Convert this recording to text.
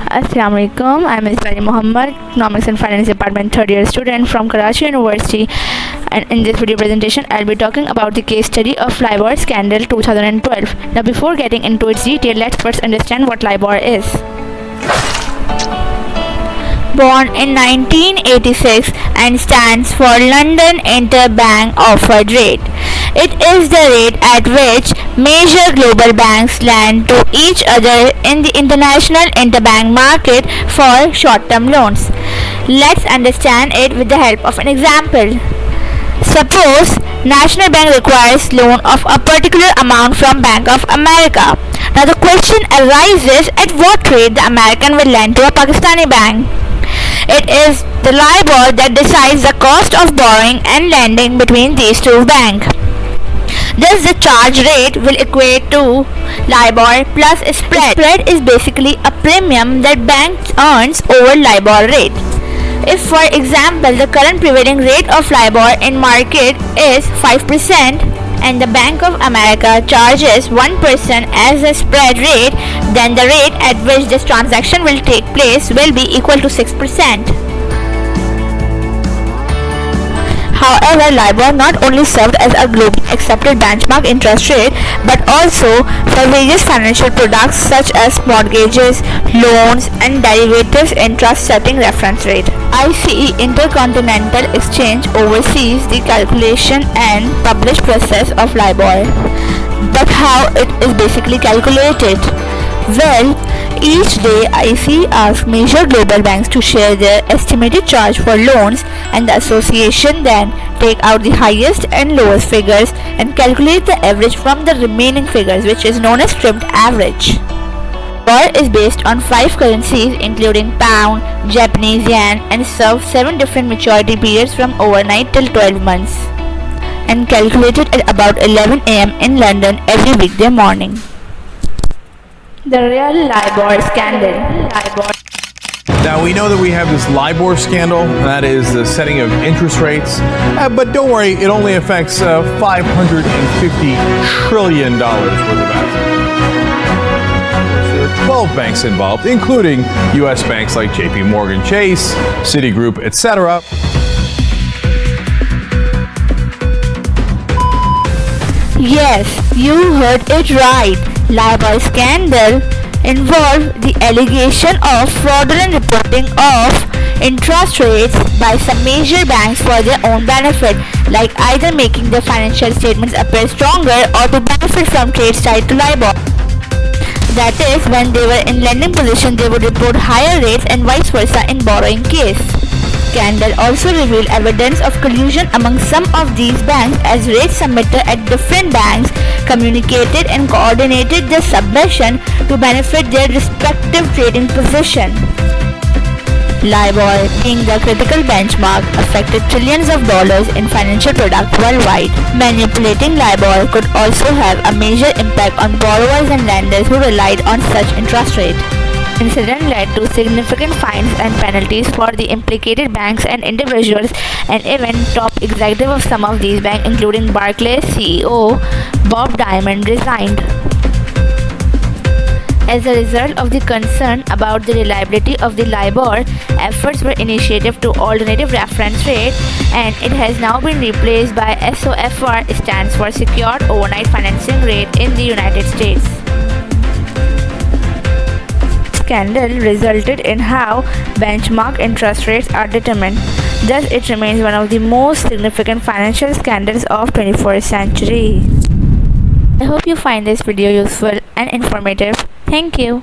Assalamu alaikum. I'm Ms. Bari Muhammad, Economics and Finance Department third year student from Karachi University, and in this video presentation I'll be talking about the case study of LIBOR Scandal 2012. Now before getting into its detail, let's first understand what LIBOR is. Born in 1986 and stands for London Interbank Offered Rate. It is the rate at which major global banks lend to each other in the international interbank market for short-term loans. Let's understand it with the help of an example. Suppose National Bank requires loan of a particular amount from Bank of America. Now the question arises, at what rate the American will lend to a Pakistani bank? It is the LIBOR that decides the cost of borrowing and lending between these two banks. Thus, the charge rate will equate to LIBOR plus spread. Spread is basically a premium that bank earns over LIBOR rate. If, for example, the current prevailing rate of LIBOR in market is 5% and the Bank of America charges 1% as a spread rate, then the rate at which this transaction will take place will be equal to 6%. However, LIBOR not only served as a globally accepted benchmark interest rate, but also for various financial products such as mortgages, loans, and derivatives interest setting reference rate. ICE Intercontinental Exchange oversees the calculation and published process of LIBOR. But how it is basically calculated? Well, each day ICE asks major global banks to share their estimated charge for loans, and the association then take out the highest and lowest figures and calculate the average from the remaining figures, which is known as trimmed average. LIBOR is based on 5 currencies including pound, Japanese yen, and serves 7 different maturity periods from overnight till 12 months, and calculated at about 11 am in London every weekday morning. The real LIBOR scandal. Now, we know that we have this LIBOR scandal, that is the setting of interest rates, but don't worry, it only affects $550 trillion worth of assets. There are 12 banks involved, including U.S. banks like JP Morgan Chase, Citigroup, etc. Yes, you heard it right. LIBOR scandal involved the allegation of fraudulent reporting of interest rates by some major banks for their own benefit, like either making their financial statements appear stronger or to benefit from trades tied to LIBOR. That is, when they were in lending position, they would report higher rates and vice versa in borrowing case. Scandal also revealed evidence of collusion among some of these banks, as rates submitted at different banks communicated and coordinated their submission to benefit their respective trading position. LIBOR, being the critical benchmark, affected trillions of dollars in financial products worldwide. Manipulating LIBOR could also have a major impact on borrowers and lenders who relied on such interest rate. The incident led to significant fines and penalties for the implicated banks and individuals, and even top executives of some of these banks, including Barclays CEO Bob Diamond, resigned. As a result of the concern about the reliability of the LIBOR, efforts were initiated to alternative reference rate, and it has now been replaced by SOFR, stands for Secured Overnight Financing Rate in the United States. Scandal resulted in how benchmark interest rates are determined. Thus, it remains one of the most significant financial scandals of 21st century. I hope you find this video useful and informative. Thank you.